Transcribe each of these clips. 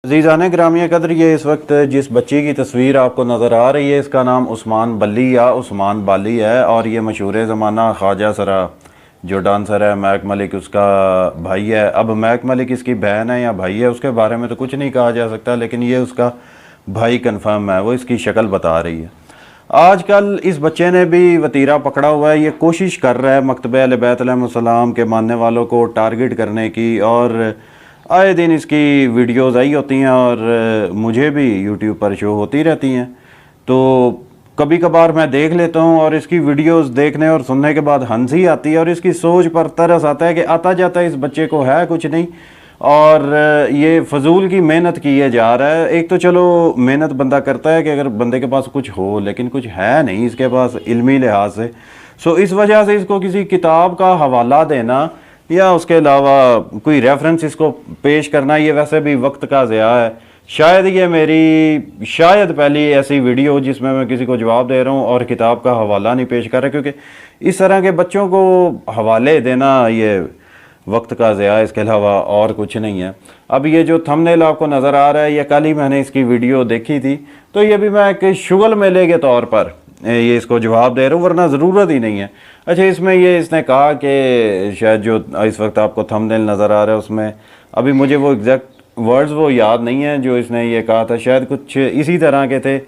अज़ीज़ान ग्रामीय कदर, ये इस वक्त जिस बच्ची की तस्वीर आपको नज़र आ रही है इसका नाम उस्मान बल्ली या उस्मान बाली है और ये मशहूर ज़माना ख्वाजा सरा जो डांसर है मैक मलिक उसका भाई है। अब मैक मलिक इसकी बहन है या भाई है उसके बारे में तो कुछ नहीं कहा जा सकता, लेकिन ये उसका भाई कंफर्म है, वो इसकी शक्ल बता रही है। आजकल इस बच्चे ने भी वतीरा पकड़ा हुआ है, ये कोशिश कर रहा है मकतबे अहले बैत अलैहिस्सलाम के मानने वालों को टारगेट करने की, और आए दिन इसकी वीडियोस आई होती हैं और मुझे भी यूट्यूब पर शो होती रहती हैं, तो कभी कभार मैं देख लेता हूँ और इसकी वीडियोस देखने और सुनने के बाद हंसी आती है और इसकी सोच पर तरस आता है कि आता जाता है इस बच्चे को है कुछ नहीं और ये फजूल की मेहनत किए जा रहा है। एक तो चलो मेहनत बंदा करता है कि अगर बंदे के पास कुछ हो, लेकिन कुछ है नहीं इसके पास इल्मी लिहाज से, सो इस वजह से इसको किसी किताब का हवाला देना या उसके अलावा कोई रेफरेंस इसको पेश करना, ये वैसे भी वक्त का ज़िया है। शायद ये मेरी पहली ऐसी वीडियो जिसमें मैं किसी को जवाब दे रहा हूँ और किताब का हवाला नहीं पेश कर रहा, क्योंकि इस तरह के बच्चों को हवाले देना ये वक्त का ज़िया है, इसके अलावा और कुछ नहीं है। अब ये जो थंबनेल आपको नज़र आ रहा है, ये कल ही मैंने इसकी वीडियो देखी थी, तो ये भी मैं एक शुगल मेले के तौर पर ये इसको जवाब दे रहा हूँ, वरना ज़रूरत ही नहीं है। अच्छा, इसमें ये इसने कहा कि शायद जो इस वक्त आपको थंबनेल नज़र आ रहा है उसमें अभी मुझे वो एग्जैक्ट वर्ड्स वो याद नहीं है जो इसने ये कहा था, शायद कुछ इसी तरह के थे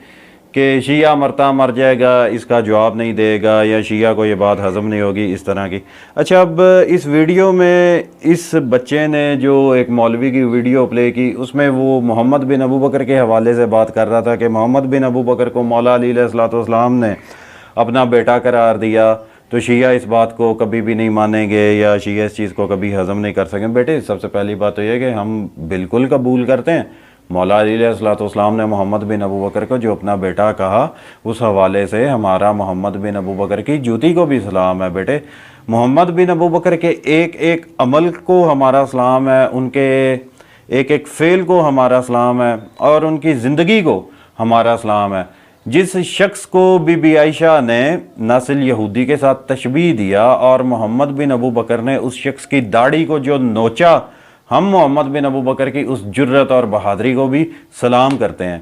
कि शिया मरता मर जाएगा, इसका जवाब नहीं देगा या शिया को ये बात हज़म नहीं होगी, इस तरह की। अच्छा, अब इस वीडियो में इस बच्चे ने जो एक मौलवी की वीडियो प्ले की उसमें वो मोहम्मद बिन अबू बकर के हवाले से बात कर रहा था कि मोहम्मद बिन अबू बकर को मौला अली अलैहिस्सलाम ने अपना बेटा करार दिया, तो शिया इस बात को कभी भी नहीं मानेंगे या शिया इस चीज़ को कभी हज़म नहीं कर सकेंगे। बेटे, सबसे पहली बात तो ये कि हम बिल्कुल कबूल करते हैं मौला अली अलैहिस्सलाम ने मोहम्मद बिन अबू बकर को जो अपना बेटा कहा, उस हवाले से हमारा मोहम्मद बिन अबू बकर की जूती को भी सलाम है। बेटे, मोहम्मद बिन अबू बकर के एक एक अमल को हमारा सलाम है, उनके एक एक फ़ेल को हमारा सलाम है और उनकी ज़िंदगी को हमारा सलाम है। जिस शख्स को बीबी आयशा ने नस्ल यहूदी के साथ तशबीह दिया और मोहम्मद बिन अबू बकर ने उस शख्स की दाढ़ी को जो नोचा, हम मोहम्मद बिन अबू बकर की उस जुर्रत और बहादुरी को भी सलाम करते हैं।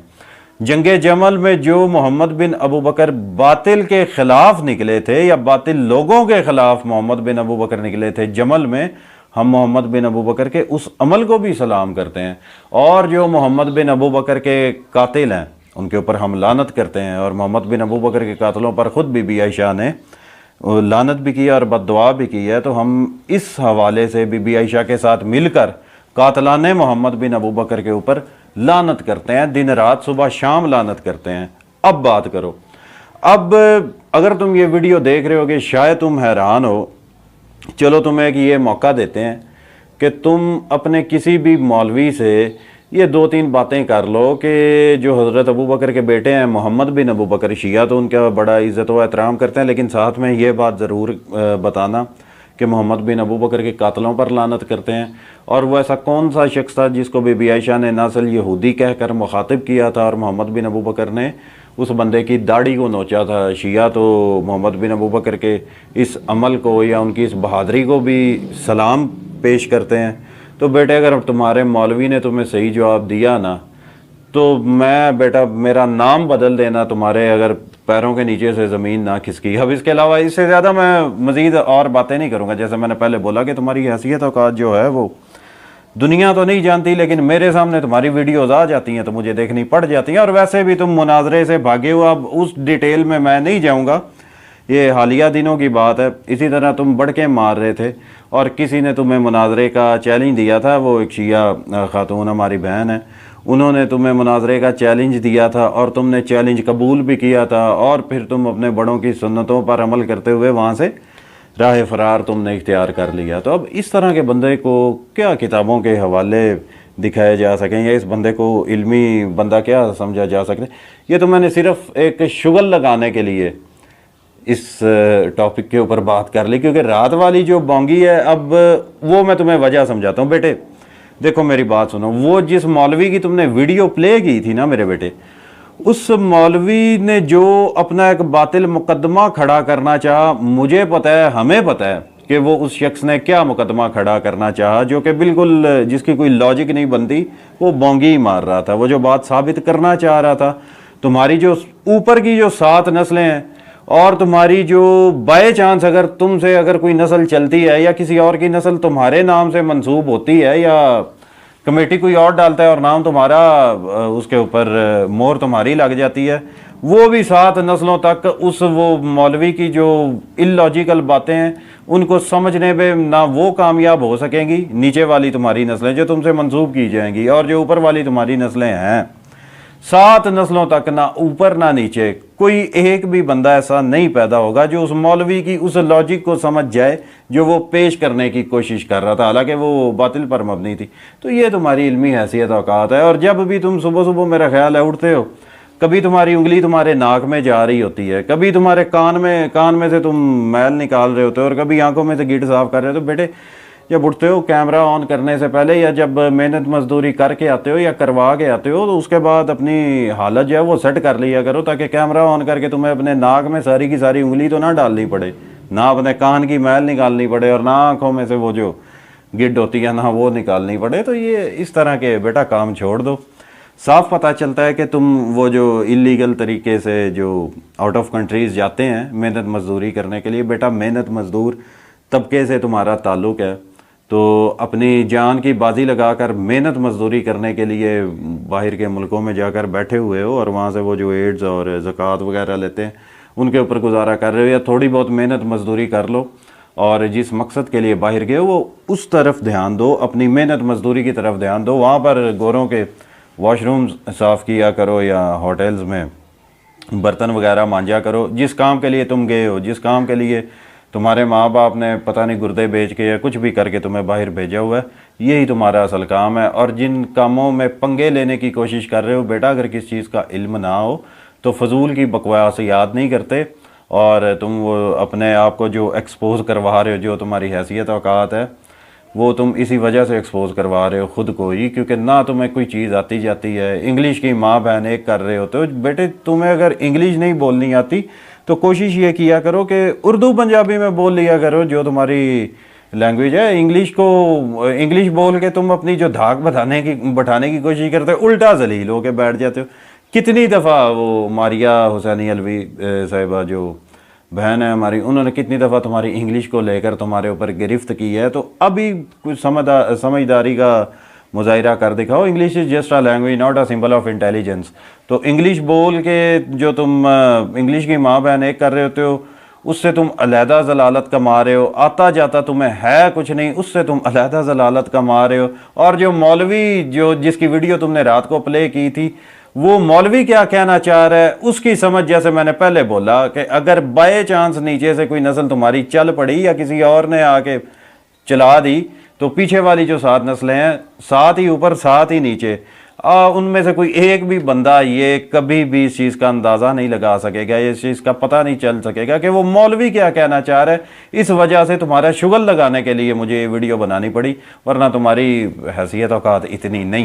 जंगे जमल में जो मोहम्मद बिन अबू बकर बातिल के ख़िलाफ़ निकले थे या बातिल लोगों के ख़िलाफ़ मोहम्मद बिन अबू बकर निकले थे जमल में, हम मोहम्मद बिन अबू बकर के उस अमल को भी सलाम करते हैं। और जो मोहम्मद बिन अबू बकर के कातिल हैं उनके ऊपर हम लानत करते हैं, और मोहम्मद बिन अबू बकर के कातलों पर ख़ुद बीबी आयशा ने लानत भी की और बद्दुआ भी की है। तो हम इस हवाले से बीबी आयशा के साथ मिलकर कातलाने मोहम्मद बिन अबू बकर के ऊपर लानत करते हैं, दिन रात सुबह शाम लानत करते हैं। अब बात करो, अब अगर तुम ये वीडियो देख रहे हो कि शायद तुम हैरान हो, चलो तुम्हें एक ये मौका देते हैं कि तुम अपने किसी भी मौलवी से ये दो तीन बातें कर लो कि जो हज़रत अबू बकर के बेटे हैं मोहम्मद बिन अबू बकर, शिया तो उनका बड़ा इज़्ज़त व एहतराम करते हैं, लेकिन साथ में ये बात ज़रूर बताना कि मोहम्मद बिन अबू बकर के कातलों पर लानत करते हैं। और वो ऐसा कौन सा शख्स था जिसको बीबी आयशा ने नस्ल यहूदी कहकर मुखातिब किया था और मोहम्मद बिन अबू बकर ने उस बंदे की दाढ़ी को नोचा था। शिया तो मोहम्मद बिन अबू बकर के इस अमल को या उनकी इस बहादुरी को भी सलाम पेश करते हैं। तो बेटे, अगर तुम्हारे मौलवी ने तुम्हें सही जवाब दिया ना, तो मैं बेटा मेरा नाम बदल देना तुम्हारे अगर पैरों के नीचे से ज़मीन ना खिसकी। अब इसके अलावा इससे ज़्यादा मैं मज़ीद और बातें नहीं करूँगा। जैसे मैंने पहले बोला कि तुम्हारी हैसियत औकात जो है वो दुनिया तो नहीं जानती, लेकिन मेरे सामने तुम्हारी वीडियोस आ जाती हैं तो मुझे देखनी पड़ जाती हैं। और वैसे भी तुम मुनाजरे से भागे हो, अब उस डिटेल में मैं नहीं जाऊँगा, ये हालिया दिनों की बात है। इसी तरह तुम बढ़ के मार रहे थे और किसी ने तुम्हें मुनाजरे का चैलेंज दिया था, वो एक शिया खातून हमारी बहन है, उन्होंने तुम्हें मुनाजरे का चैलेंज दिया था और तुमने चैलेंज कबूल भी किया था, और फिर तुम अपने बड़ों की सुन्नतों पर अमल करते हुए वहाँ से राह फरार तुमने इख्तियार कर लिया। तो अब इस तरह के बंदे को क्या किताबों के हवाले दिखाए जा सकें या इस बंदे को इल्मी बंदा क्या समझा जा सकता है, ये तो मैंने सिर्फ एक शुगल लगाने के लिए इस टॉपिक के ऊपर बात कर ली, क्योंकि रात वाली जो बोंगी है, अब वो मैं तुम्हें वजह समझाता हूँ। बेटे देखो, मेरी बात सुनो, वो जिस मौलवी की तुमने वीडियो प्ले की थी ना मेरे बेटे, उस मौलवी ने जो अपना एक बातिल मुकदमा खड़ा करना चाहा, मुझे पता है, हमें पता है, کہ وہ اس شخص نے کیا مقدمہ کھڑا کرنا چاہا جو کہ بالکل جس کی کوئی لاجک نہیں بنتی، وہ بونگی ہی مار رہا تھا۔ وہ جو بات ثابت کرنا چاہ رہا تھا، تمہاری جو اوپر کی جو 7 نسلیں ہیں اور تمہاری جو بائی چانس اگر تم سے اگر کوئی نسل چلتی ہے یا کسی اور کی نسل تمہارے نام سے منسوب ہوتی ہے یا کمیٹی کوئی اور ڈالتا ہے اور نام تمہارا اس کے اوپر مور تمہاری لگ جاتی ہے، وہ بھی 7 نسلوں تک اس وہ مولوی کی جو اللاجیکل باتیں ہیں ان کو سمجھنے پہ نہ وہ کامیاب ہو سکیں گی، نیچے والی تمہاری نسلیں جو تم سے منسوب کی جائیں گی، اور جو اوپر والی تمہاری نسلیں ہیں 7 نسلوں تک نہ اوپر نہ نیچے کوئی ایک بھی بندہ ایسا نہیں پیدا ہوگا جو اس مولوی کی اس لاجک کو سمجھ جائے جو وہ پیش کرنے کی کوشش کر رہا تھا، حالانکہ وہ باطل پر مبنی تھی۔ تو یہ تمہاری علمی حیثیت اوقات ہے، اور جب بھی تم صبح صبح میرا خیال ہے اٹھتے ہو، کبھی تمہاری انگلی تمہارے ناک میں جا رہی ہوتی ہے، کبھی تمہارے کان میں سے تم میل نکال رہے ہوتے ہو، اور کبھی آنکھوں میں سے گیٹ صاف کر رہے ہو، تو بیٹے جب اٹھتے ہو کیمرہ آن کرنے سے پہلے یا جب محنت مزدوری کر کے آتے ہو یا کروا کے آتے ہو، تو اس کے بعد اپنی حالت جو ہے وہ سیٹ کر لیا کرو، تاکہ کیمرہ آن کر کے تمہیں اپنے ناک میں ساری کی ساری انگلی تو نہ ڈالنی پڑے، نہ اپنے کان کی میل نکالنی پڑے، اور نہ آنکھوں میں سے وہ جو گڈ ہوتی ہے نہ وہ نکالنی پڑے۔ تو یہ اس طرح کے بیٹا کام چھوڑ دو۔ صاف پتہ چلتا ہے کہ تم وہ جو اللیگل طریقے سے جو آؤٹ آف کنٹریز جاتے ہیں محنت مزدوری کرنے کے لیے، بیٹا محنت مزدور طبقے سے تمہارا تعلق ہے، تو اپنی جان کی بازی لگا کر محنت مزدوری کرنے کے لیے باہر کے ملکوں میں جا کر بیٹھے ہوئے ہو، اور وہاں سے وہ جو ایڈز اور زکوٰۃ وغیرہ لیتے ہیں ان کے اوپر گزارا کر رہے ہو، یا تھوڑی بہت محنت مزدوری کر لو، اور جس مقصد کے لیے باہر گئے ہو وہ اس طرف دھیان دو، اپنی محنت مزدوری کی طرف دھیان دو۔ وہاں پر گوروں کے واش روم صاف کیا کرو یا ہوٹلز میں برتن وغیرہ مانجا کرو، جس کام کے لیے تم گئے ہو، جس کام کے لیے تمہارے ماں باپ نے پتہ نہیں گردے بیچ کے یا کچھ بھی کر کے تمہیں باہر بھیجا ہوا ہے، یہی تمہارا اصل کام ہے۔ اور جن کاموں میں پنگے لینے کی کوشش کر رہے ہو، بیٹا اگر کس چیز کا علم نہ ہو تو فضول کی بکواس یاد نہیں کرتے، اور تم وہ اپنے آپ کو جو ایکسپوز کروا رہے ہو، جو تمہاری حیثیت اوقات ہے وہ تم اسی وجہ سے ایکسپوز کروا رہے ہو خود کو ہی، کیونکہ نہ تمہیں کوئی چیز آتی جاتی ہے، انگلش کی ماں بہن ایک کر رہے ہوتے ہو۔ بیٹے تمہیں اگر انگلش نہیں بولنی آتی تو کوشش یہ کیا کرو کہ اردو پنجابی میں بول لیا کرو، جو تمہاری لینگویج ہے۔ انگلش بول کے تم اپنی جو دھاک بٹھانے کی کوشش کرتے ہو، الٹا ذلیل ہو کے بیٹھ جاتے ہو۔ کتنی دفعہ وہ ماریہ حسینی علوی صاحبہ جو بہن ہے ہماری، انہوں نے کتنی دفعہ تمہاری انگلش کو لے کر تمہارے اوپر گرفت کی ہے، تو ابھی کچھ سمجھداری کا مظاہرہ کر دکھاؤ۔ English is just a language not a symbol of intelligence. تو انگلش بول کے جو تم انگلش کی ماں بہن ایک کر رہے ہوتے ہو، اس سے تم علیحدہ ضلالت کما رہے ہو، آتا جاتا تمہیں ہے کچھ نہیں، اس سے تم علیحدہ ضلالت کما رہے ہو۔ اور جو مولوی جس کی ویڈیو تم نے رات کو پلے کی تھی، وہ مولوی کیا کہنا چاہ رہا ہے اس کی سمجھ، جیسے میں نے پہلے بولا کہ اگر بائی چانس نیچے سے کوئی نسل تمہاری چل پڑی یا کسی اور نے آ کے چلا دی، تو پیچھے والی جو 7 نسلیں ہیں، 7 ہی اوپر 7 ہی نیچے، ان میں سے کوئی ایک بھی بندہ یہ کبھی بھی اس چیز کا اندازہ نہیں لگا سکے گا، اس چیز کا پتہ نہیں چل سکے گا کہ وہ مولوی کیا کہنا چاہ رہا ہے۔ اس وجہ سے تمہارا شغل لگانے کے لیے مجھے یہ ویڈیو بنانی پڑی، ورنہ تمہاری حیثیت اوقات اتنی نہیں